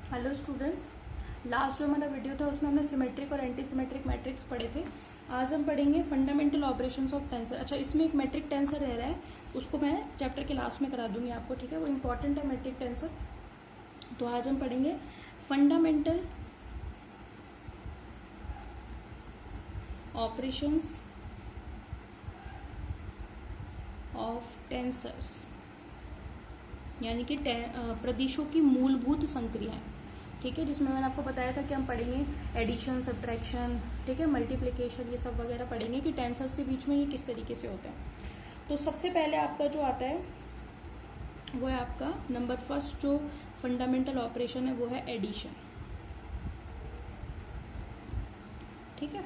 Hello students, last जो हमारा video था उसमें हमने सिमेट्रिक और एंटी सिमेट्रिक मैट्रिक्स पढ़े थे। आज हम पढ़ेंगे फंडामेंटल ऑपरेशंस ऑफ टेंसर। अच्छा, इसमें एक मैट्रिक टेंसर रह रहा है, उसको मैं चैप्टर के लास्ट में करा दूंगी आपको, ठीक है। वो इंपॉर्टेंट है मैट्रिक टेंसर। तो आज हम पढ़ेंगे फंडामेंटल ऑपरेशंस ऑफ टेंसर्स, यानी कि प्रदिशों की मूलभूत संक्रियाएं, ठीक है। जिसमें मैंने आपको बताया था कि हम पढ़ेंगे एडिशन, सब्ट्रैक्शन, ठीक है, मल्टीप्लिकेशन, ये सब वगैरह पढ़ेंगे कि टेंसर्स के बीच में ये किस तरीके से होते हैं। तो सबसे पहले आपका जो आता है वो है आपका नंबर फर्स्ट जो फंडामेंटल ऑपरेशन है वो है एडिशन, ठीक है।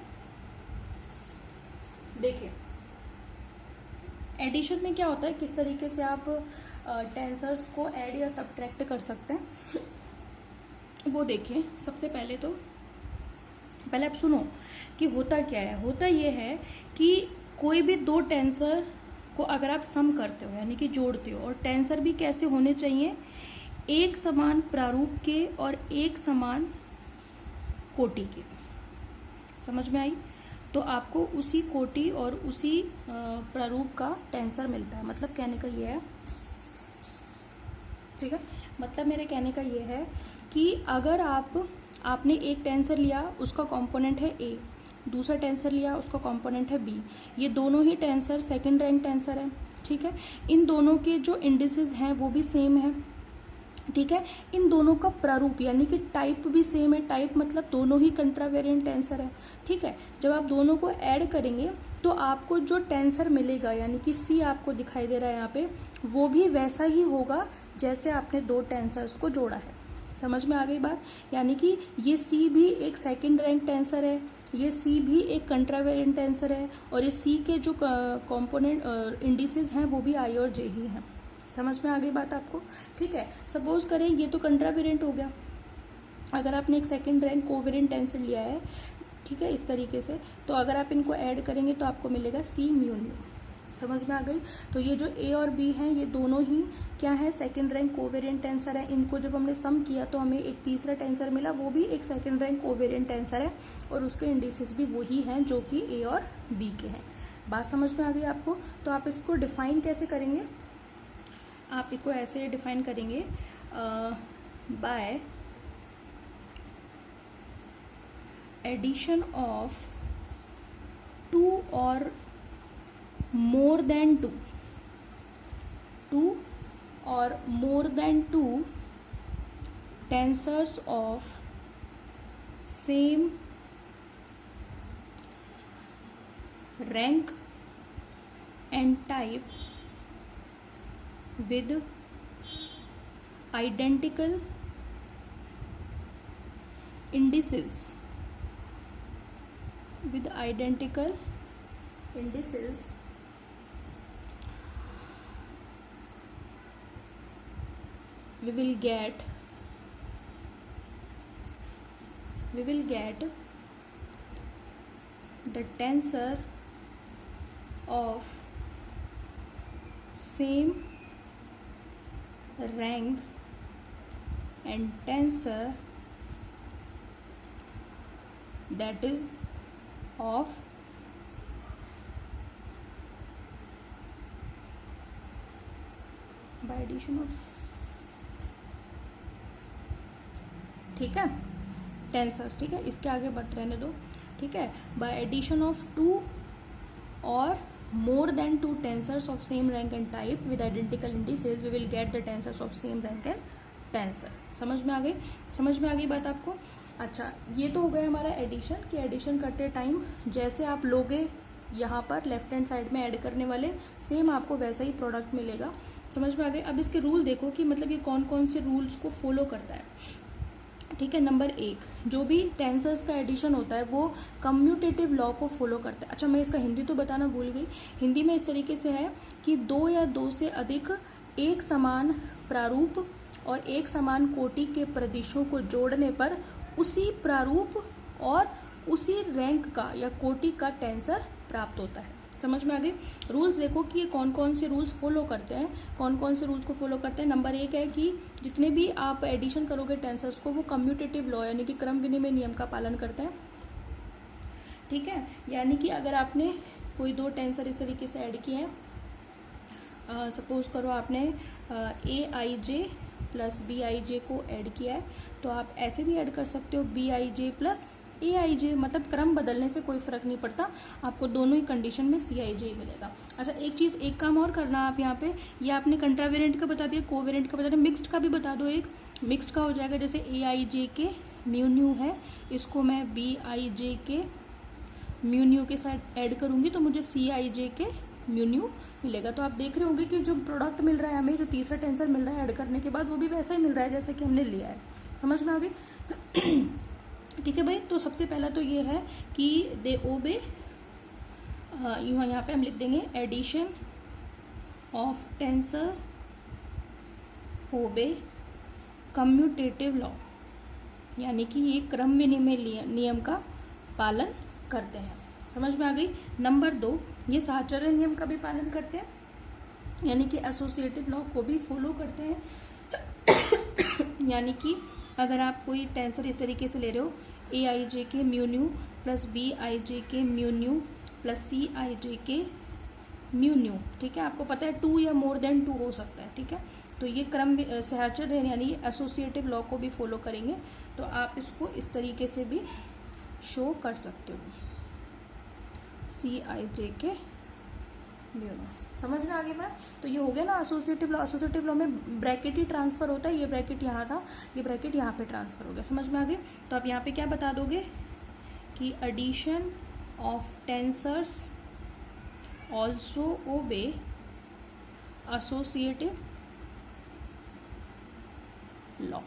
देखिए एडिशन में क्या होता है, किस तरीके से आप टेंसर्स को ऐड या सब्ट्रैक्ट कर सकते हैं वो देखिए। सबसे पहले तो पहले आप सुनो कि होता क्या है। होता ये है कि कोई भी दो टेंसर को अगर आप सम करते हो यानी कि जोड़ते हो, और टेंसर भी कैसे होने चाहिए, एक समान प्रारूप के और एक समान कोटि के। समझ में आई? तो आपको उसी कोटि और उसी प्रारूप का टेंसर मिलता है। मतलब कहने का ये है, ठीक है, मतलब मेरे कहने का ये है कि अगर आपने एक टेंसर लिया, उसका कंपोनेंट है ए, दूसरा टेंसर लिया, उसका कंपोनेंट है बी, ये दोनों ही टेंसर सेकंड रैंक टेंसर है, ठीक है। इन दोनों के जो इंडिसेस हैं वो भी सेम है, ठीक है। इन दोनों का प्रारूप यानी कि टाइप भी सेम है। टाइप मतलब दोनों ही कंट्रावेरिएंट टेंसर है, ठीक है। जब आप दोनों को ऐड करेंगे तो आपको जो टेंसर मिलेगा, यानी कि सी आपको दिखाई दे रहा है यहाँ पे, वो भी वैसा ही होगा जैसे आपने दो टेंसर्स को जोड़ा है। समझ में आ गई बात? यानी कि ये सी भी एक सेकंड रैंक टेंसर है, ये सी भी एक कंट्रावेरिएंट टेंसर है, और ये सी के जो कंपोनेंट इंडिसेस हैं वो भी आई और जे ही हैं। समझ में आ गई बात आपको? ठीक है। सपोज करें ये तो कंट्रावेरिएंट हो गया, अगर आपने एक सेकंड रैंक कोवेरिएंट टेंसर लिया है, ठीक है, इस तरीके से, तो अगर आप इनको ऐड करेंगे तो आपको मिलेगा सी म्यू म्यू। समझ में आ गई? तो ये जो ए और बी हैं ये दोनों ही क्या है, सेकंड रैंक कोवेरिएंट टेंसर है। इनको जब हमने सम किया तो हमें एक तीसरा टेंसर मिला, वो भी एक सेकंड रैंक कोवेरिएंट टेंसर है, और उसके इंडिसेस भी वही हैं जो कि ए और बी के हैं। बात समझ में आ गई आपको? तो आप इसको डिफाइन कैसे करेंगे? आप इसको ऐसे डिफाइन करेंगे बाय एडिशन ऑफ टू और मोर देन टू और more than two tensors of same rank and type with identical indices we will get the tensor of same rank and tensor that is of by addition of, ठीक है, tensors, ठीक है, इसके आगे मत रहने दो, ठीक है। बाय एडिशन ऑफ टू और more than two tensors of same rank and type with identical indices we will get the tensors of same rank and tensor। समझ में आ गई? समझ में आ गई बात आपको? अच्छा, ये तो हो गया हमारा एडिशन, कि एडिशन करते टाइम जैसे आप लोगे यहाँ पर लेफ्ट हैंड साइड में ऐड करने वाले, सेम आपको वैसा ही प्रोडक्ट मिलेगा। समझ में आ गई? अब इसके रूल देखो कि मतलब ये कौन कौन से रूल्स को फॉलो करता है, ठीक है। नंबर एक, जो भी टेंसर्स का एडिशन होता है वो कम्यूटेटिव लॉ को फॉलो करता है। अच्छा, मैं इसका हिंदी तो बताना भूल गई। हिंदी में इस तरीके से है कि दो या दो से अधिक एक समान प्रारूप और एक समान कोटि के प्रदिशों को जोड़ने पर उसी प्रारूप और उसी रैंक का या कोटि का टेंसर प्राप्त होता है। समझ में आ गई। रूल्स देखो कि ये कौन कौन से रूल्स फॉलो करते हैं, कौन कौन से रूल्स को फॉलो करते हैं। नंबर 1 है कि जितने भी आप एडिशन करोगे टेंसर्स को, वो कम्यूटेटिव लॉ यानी कि क्रम विनिमय नियम का पालन करते हैं, ठीक है। यानी कि अगर आपने कोई 2 टेंसर इस तरीके से ऐड किए हैं, सपोज करो आपने ए I J plus B I जे को ऐड किया है, तो आप ऐसे भी ऐड कर सकते हो B I J plus A I जे, मतलब क्रम बदलने से कोई फर्क नहीं पड़ता, आपको दोनों ही कंडीशन में सी आई जे मिलेगा। अच्छा, एक चीज़, एक काम और करना आप यहाँ पे, ये आपने कंट्रावेरिएंट का बता दिया, कोवेरिएंट का बता दिया, मिक्स्ड का भी बता दो। एक मिक्स्ड का हो जाएगा, जैसे ए I J K mu new है, इसको मैं B I J K mu new के साथ ऐड करूंगी तो मुझे सी I J K mu new मिलेगा। तो आप देख रहे होंगे कि जो प्रोडक्ट मिल रहा है हमें, जो तीसरा टेंसर मिल रहा है ऐड करने के बाद, वो भी वैसा ही मिल रहा है जैसे कि हमने लिया है। समझ में आ गई? ठीक है भाई। तो सबसे पहला तो ये है कि दे ओबे, यहाँ पे हम लिख देंगे addition of tensor obey commutative law, यानी कि ये क्रम विनिमय नियम का पालन करते हैं। समझ में आ गई? नंबर 2, ये साहचर्य नियम का भी पालन करते हैं, यानी कि एसोसिएटिव लॉ को भी फॉलो करते हैं। यानी कि अगर आप कोई टेंसर इस तरीके से ले रहे हो, ए I J K mu nu plus B I J K mu nu plus C I J K mu new, ठीक है, आपको पता है 2 या मोर देन 2 हो सकता है, ठीक है। तो ये क्रम सहचर्य यानी एसोसिएटिव लॉ को भी फॉलो करेंगे, तो आप इसको इस तरीके से भी शो कर सकते हो, सी I J K mu new. समझ में आ गई बात? तो ये हो गया ना एसोसिएटिव लॉ। एसोसिएटिव लॉ में ब्रैकेट ही ट्रांसफर होता है, ये ब्रैकेट यहाँ था, ये ब्रैकेट यहाँ पे ट्रांसफर हो गया। समझ में आ गई? तो आप यहाँ पे क्या बता दोगे कि addition of tensors also obey associative law.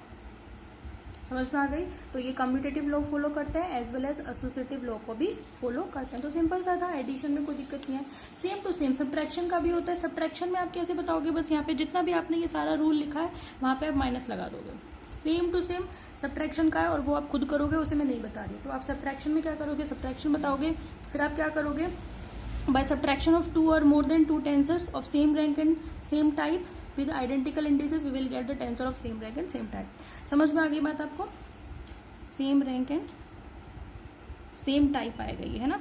समझ में आ गई? तो ये कम्यूटेटिव लॉ फॉलो करते हैं as well as associative law को भी फॉलो करते हैं। तो सिंपल सा था, एडिशन में कोई दिक्कत नहीं है। सेम टू सेम सब्ट्रैक्शन का भी होता है। सब्ट्रैक्शन में आप कैसे बताओगे? बस यहाँ पे जितना भी आपने ये सारा रूल लिखा है वहाँ पे आप माइनस लगा दोगे। सेम टू सेम सब्ट्रैक्शन का है, और वो आप खुद करोगे, उसे मैं नहीं बता रही। तो आप सब्ट्रैक्शन में क्या करोगे? सब्ट्रैक्शन बताओगे, फिर आप क्या करोगे? बाय सब्ट्रैक्शन ऑफ 2 और more than 2 tensors of same rank and same type with identical indices we will get the tensor of same rank and same type. समझ में आ गई बात आपको? Same rank and same type आएगा ये, है ना,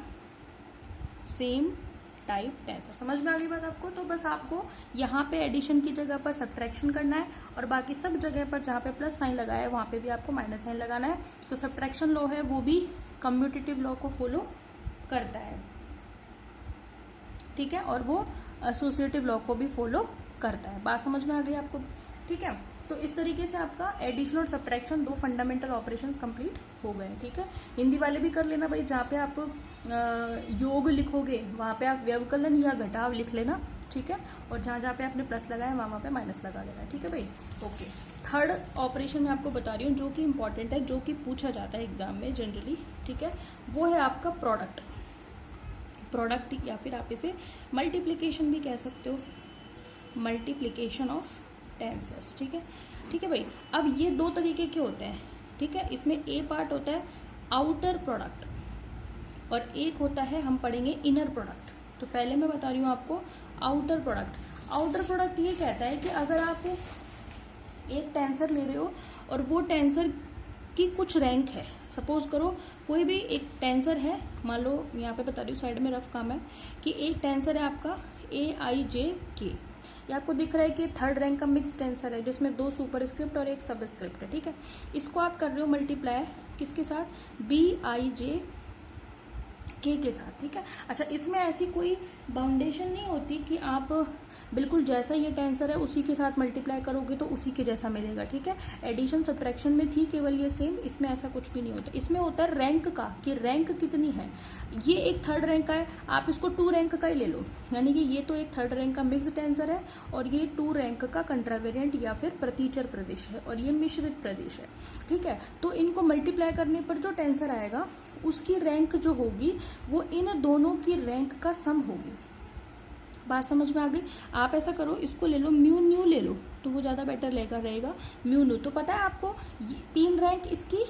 सेम टाइप टेंसर। समझ में आ गई बात आपको? तो बस आपको यहाँ पे एडिशन की जगह पर सब्ट्रैक्शन करना है, और बाकी सब जगह पर जहाँ पे प्लस साइन लगाया है वहाँ पे भी आपको माइनस साइन लगाना है। तो सब्ट्रैक्शन लॉ है वो भी कम्यूटेटिव लॉ को फॉलो करता है, ठीक है, और वो एसोसिएटिव लॉ को भी फॉलो करता है। बात समझ में आ गई आपको? ठीक है। तो इस तरीके से आपका एडिशन और सब्ट्रैक्शन 2 फंडामेंटल ऑपरेशंस कंप्लीट हो गए, ठीक है। हिंदी वाले भी कर लेना भाई, जहाँ पे आप योग लिखोगे वहाँ पे आप व्यवकलन या घटाव लिख लेना, ठीक है, और जहाँ जहाँ पे आपने प्लस लगाया वहाँ पे माइनस लगा लेना, ठीक है भाई। ओके, थर्ड ऑपरेशन मैं आपको बता रही हूँ जो कि इंपॉर्टेंट है, जो कि पूछा जाता है एग्जाम में जनरली, ठीक है, वो है आपका प्रोडक्ट। प्रोडक्ट या फिर आप इसे मल्टीप्लिकेशन भी कह सकते हो, मल्टीप्लिकेशन ऑफ टेंसर्स, ठीक है। ठीक है भाई। अब ये 2 तरीके के होते हैं, ठीक है। इसमें ए पार्ट होता है आउटर प्रोडक्ट, और एक होता है हम पढ़ेंगे इनर प्रोडक्ट। तो पहले मैं बता रही हूँ आपको आउटर प्रोडक्ट। आउटर प्रोडक्ट ये कहता है कि अगर आप एक टेंसर ले रहे हो और वो टेंसर की कुछ रैंक है, सपोज करो कोई भी एक टेंसर है, मान लो यहाँ पे बता रही हूँ, साइड में रफ काम है, कि एक टेंसर है आपका ए आई जे के, ये आपको दिख रहा है कि 3rd रैंक का मिक्स टेंसर है जिसमें 2 सुपरस्क्रिप्ट और 1 सबस्क्रिप्ट है, ठीक है। इसको आप कर रहे हो मल्टीप्लाई किसके साथ? बी आई जे के साथ, ठीक है। अच्छा, इसमें ऐसी कोई बाउंडेशन नहीं होती कि आप बिल्कुल जैसा ये टेंसर है उसी के साथ मल्टीप्लाई करोगे तो उसी के जैसा मिलेगा, ठीक है। एडिशन सब्ट्रैक्शन में थी केवल ये सेम, इसमें ऐसा कुछ भी नहीं होता। इसमें होता है रैंक का, कि रैंक कितनी है। ये एक 3rd रैंक का है, आप इसको 2 रैंक का ही ले लो, यानी कि ये तो एक 3rd रैंक का मिक्स टेंसर है, और ये 2 रैंक का कंट्रावेरिएंट या फिर प्रतिचर प्रदेश है, और ये मिश्रित प्रदेश है, ठीक है। तो इनको मल्टीप्लाई करने पर जो टेंसर आएगा उसकी रैंक जो होगी वो इन दोनों की रैंक का सम होगी। बात समझ में आ गई? आप ऐसा करो, इसको ले लो, म्यू न्यू ले लो, तो वो ज़्यादा बेटर रहेगा। म्यू न्यू तो पता है आपको, 3 रैंक इसकी,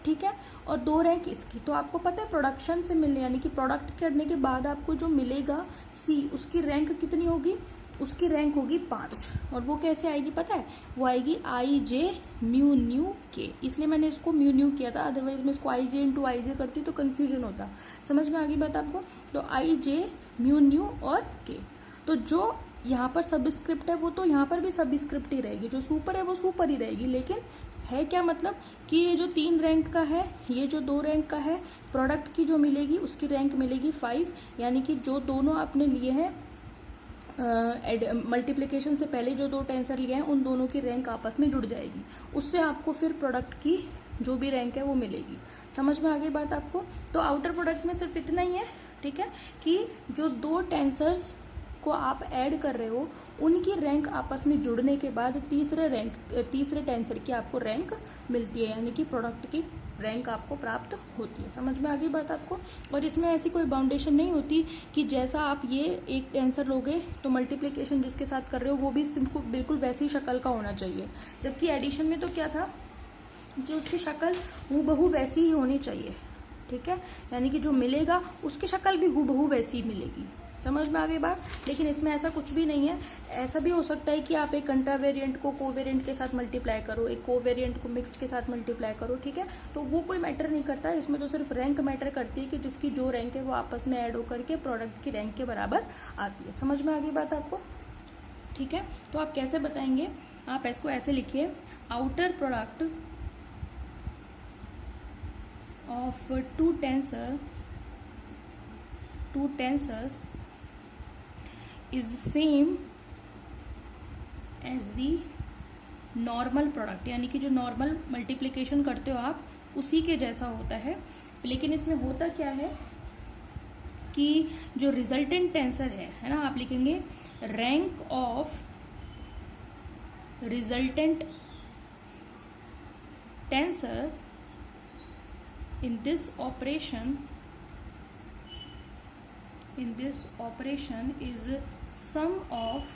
ठीक है, और 2 रैंक इसकी। तो आपको पता है प्रोडक्शन से मिलने, यानी कि प्रोडक्ट करने के बाद आपको जो मिलेगा सी, उसकी रैंक कितनी होगी, उसकी रैंक होगी 5। और वो कैसे आएगी पता है, वो आएगी आई जे म्यू न्यू के। इसलिए मैंने इसको म्यू न्यू किया था, अदरवाइज मैं इसको आई जे इंटू आई जे करती तो कन्फ्यूजन होता। समझ में आ गई बात आपको। तो आई जे म्यू न्यू और के। तो जो यहाँ पर सबस्क्रिप्ट है वो तो यहाँ पर भी सबस्क्रिप्ट ही रहेगी, जो सुपर है वो सुपर ही रहेगी। लेकिन है क्या मतलब कि ये जो 3 रैंक का है, ये जो 2 रैंक का है, प्रोडक्ट की जो मिलेगी उसकी रैंक मिलेगी 5। यानी कि जो दोनों आपने लिए हैं मल्टीप्लिकेशन से पहले जो 2 टेंसर लिए हैं उन दोनों की रैंक आपस में जुड़ जाएगी, उससे आपको फिर प्रोडक्ट की जो भी रैंक है वो मिलेगी। समझ में आ गई बात आपको। तो आउटर प्रोडक्ट में सिर्फ इतना ही है, ठीक है, कि जो 2 टेंसर्स को आप ऐड कर रहे हो उनकी रैंक आपस में जुड़ने के बाद तीसरे टेंसर की आपको रैंक मिलती है, यानी कि प्रोडक्ट की रैंक आपको प्राप्त होती है। समझ में आ गई बात आपको। और इसमें ऐसी कोई बाउंडेशन नहीं होती कि जैसा आप ये एक टेंसर लोगे तो मल्टीप्लिकेशन जिसके साथ कर रहे हो वो भी बिल्कुल वैसी ही शक्ल का होना चाहिए। जबकि एडिशन में तो क्या था कि उसकी शक्ल हूबहू वैसी ही होनी चाहिए, ठीक है, यानी कि जो मिलेगा उसकी शक्ल भी हूबहू वैसी ही मिलेगी। समझ में आ गई बात। लेकिन इसमें ऐसा कुछ भी नहीं है। ऐसा भी हो सकता है कि आप एक कंट्रावेरिएंट को कोवेरिएंट के साथ मल्टीप्लाई करो, एक कोवेरिएंट को मिक्स्ड के साथ मल्टीप्लाई करो, ठीक है, तो वो कोई मैटर नहीं करता। इसमें तो सिर्फ रैंक मैटर करती है कि जिसकी जो रैंक है वो आपस में ऐड होकर के प्रोडक्ट की रैंक के बराबर आती है। समझ में आ गई बात आपको, ठीक है। तो आप कैसे बताएंगे, आप इसको ऐसे लिखिए, outer product of two tensors is same as the normal product, यानी कि जो नॉर्मल मल्टीप्लिकेशन करते हो आप उसी के जैसा होता है। लेकिन इसमें होता क्या है कि जो रिजल्टेंट टेंसर है ना, आप लिखेंगे rank of resultant tensor in this operation is sum of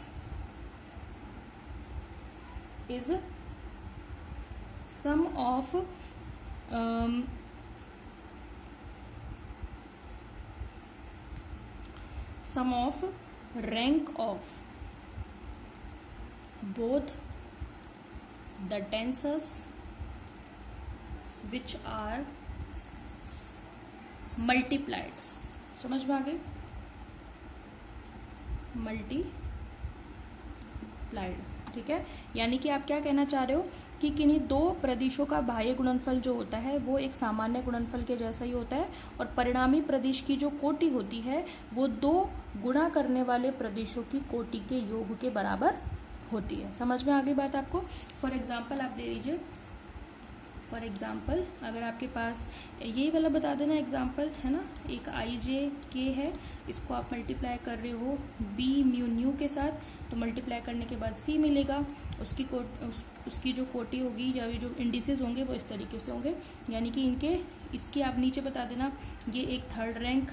rank of both the tensors which are multiplied। समझ में आ गई, मल्टीप्लाइड, ठीक है। यानी कि आप क्या कहना चाह रहे हो कि किन्हीं 2 प्रदिशों का बाह्य गुणनफल जो होता है वो एक सामान्य गुणनफल के जैसा ही होता है, और परिणामी प्रदिश की जो कोटि होती है वो 2 गुणा करने वाले प्रदिशों की कोटि के योग के बराबर होती है। समझ में आ गई बात आपको। फॉर एग्जाम्पल आप दे दीजिए, फॉर एग्जाम्पल अगर आपके पास ये वाला बता देना एग्जाम्पल है ना, एक आई जे के है, इसको आप मल्टीप्लाई कर रहे हो बी म्यू न्यू के साथ, तो मल्टीप्लाई करने के बाद सी मिलेगा। उसकी जो कोटि होगी या जो इंडिसेस होंगे वो इस तरीके से होंगे, यानी कि इसकी आप नीचे बता देना ये एक 3rd रैंक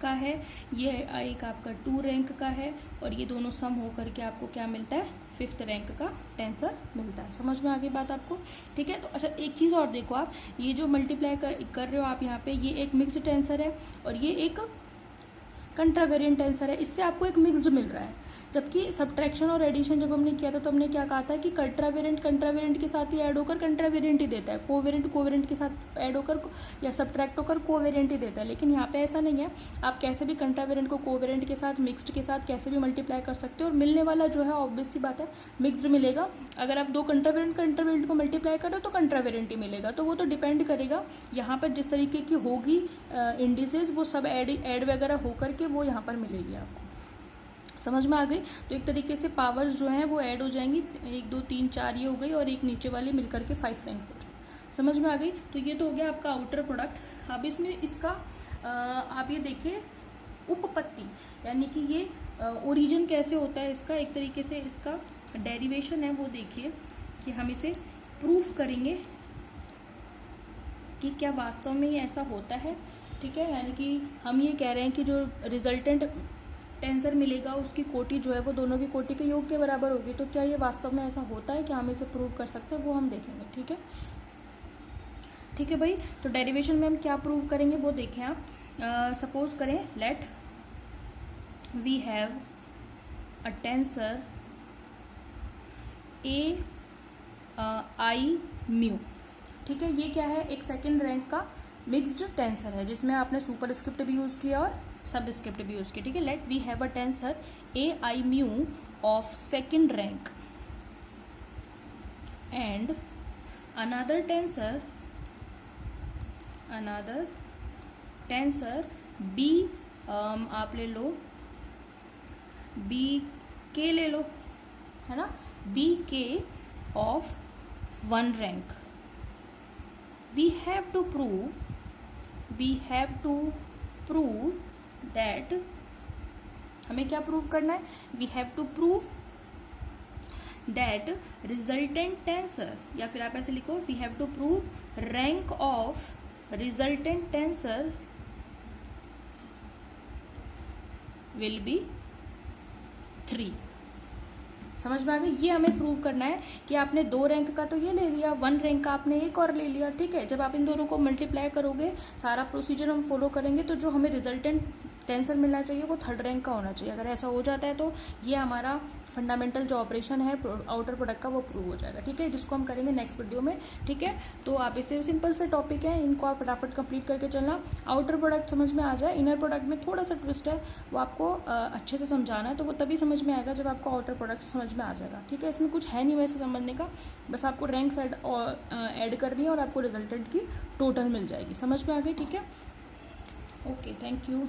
का है, ये एक आपका 2 रैंक का है, और ये दोनों सम होकर के आपको क्या मिलता है, 5th रैंक का टेंसर मिलता है। समझ में आ गई बात आपको, ठीक है। तो अच्छा एक चीज़ और देखो, आप ये जो मल्टीप्लाई कर रहे हो आप यहाँ पे, ये एक मिक्स्ड टेंसर है और ये एक कंट्रावेरिएंट टेंसर है, इससे आपको एक मिक्स्ड मिल रहा है। जबकि सब्ट्रैक्शन और एडिशन जब हमने किया था तो हमने क्या कहा था कि कंट्रावेरिएंट के साथ ही ऐड होकर कंट्रावेरिएंट ही देता है, कोवेरिएंट के साथ ऐड होकर या सब्ट्रैक्ट होकर कोवेरिएंट ही देता है। लेकिन यहाँ पे ऐसा नहीं है, आप कैसे भी कंट्रावेरिएंट को कोवेरिएंट के साथ, मिक्स्ड के साथ कैसे भी मल्टीप्लाई कर सकते हो, और मिलने वाला जो है ऑब्वियस सी बात है मिक्स्ड मिलेगा। अगर आप 2 कंट्रावेरिएंट को मल्टीप्लाई करो तो कंट्रावेरिएंट ही मिलेगा। तो वो तो डिपेंड करेगा यहाँ पर जिस तरीके की होगी इंडिसेस, वो सब ऐड वगैरह होकर के वो यहाँ पर मिलेगी आपको। समझ में आ गई। तो एक तरीके से पावर्स जो हैं वो ऐड हो जाएंगी, 1 2 3 4 ये हो गई, और एक नीचे वाली मिलकर के 5 रैंक हो जाए। समझ में आ गई। तो ये तो हो गया आपका आउटर प्रोडक्ट। अब इसमें इसका आप ये देखिए उपपत्ति, यानी कि ये ओरिजिन कैसे होता है इसका, एक तरीके से इसका डेरिवेशन है वो देखिए कि हम इसे प्रूफ करेंगे कि क्या वास्तव में ये ऐसा होता है, ठीक है। यानी कि हम ये कह रहे हैं कि जो रिजल्टेंट टेंसर मिलेगा उसकी कोटि जो है वो दोनों की कोटि के योग के बराबर होगी। तो क्या ये वास्तव में ऐसा होता है, क्या हम इसे प्रूव कर सकते हैं, वो हम देखेंगे, ठीक है। ठीक है भाई। तो डेरिवेशन में हम क्या प्रूव करेंगे वो देखें आप। सपोज करें let we have a tensor A I mu. ठीक है, ये क्या है, एक सेकेंड रैंक का मिक्स्ड टेंसर है जिसमें आपने सुपर स्क्रिप्ट भी यूज किया और सब स्क्रिप्ट भी यूज किया। ठीक है, let we have a tensor A I mu of second rank and another tensor b, आप ले लो b k ले लो, है ना, b k of one rank. we have to prove that, हमें क्या प्रूव करना है, we have to prove that resultant tensor, या फिर आप ऐसे लिखो we have to prove rank of resultant tensor will be 3। समझ में आ गई। ये हमें प्रूव करना है कि आपने 2 रैंक का तो ये ले लिया, 1 रैंक का आपने एक और ले लिया। ठीक है, जब आप इन दोनों को मल्टीप्लाई करोगे, सारा प्रोसीजर हम फॉलो करेंगे, तो जो हमें रिजल्टेंट टेंसर मिलना चाहिए वो 3rd रैंक का होना चाहिए। अगर ऐसा हो जाता है तो ये हमारा फंडामेंटल जो ऑपरेशन है आउटर प्रोडक्ट का वो प्रूव हो जाएगा। ठीक है, जिसको हम करेंगे नेक्स्ट वीडियो में। ठीक है, तो आप इसे सिंपल से टॉपिक है, इनको आप फटाफट कंप्लीट करके चलना। आउटर प्रोडक्ट समझ में आ जाए, इनर प्रोडक्ट में थोड़ा सा ट्विस्ट है, वो आपको अच्छे से समझाना है, तो वो तभी समझ में आएगा जब आपको आउटर प्रोडक्ट समझ में आ जाएगा। ठीक है, इसमें कुछ है नहीं वैसे समझने का, बस आपको रैंक्स ऐड करनी है और आपको रिजल्टेंट की टोटल मिल जाएगी। समझ में आ गई। ठीक है, ओके, थैंक यू।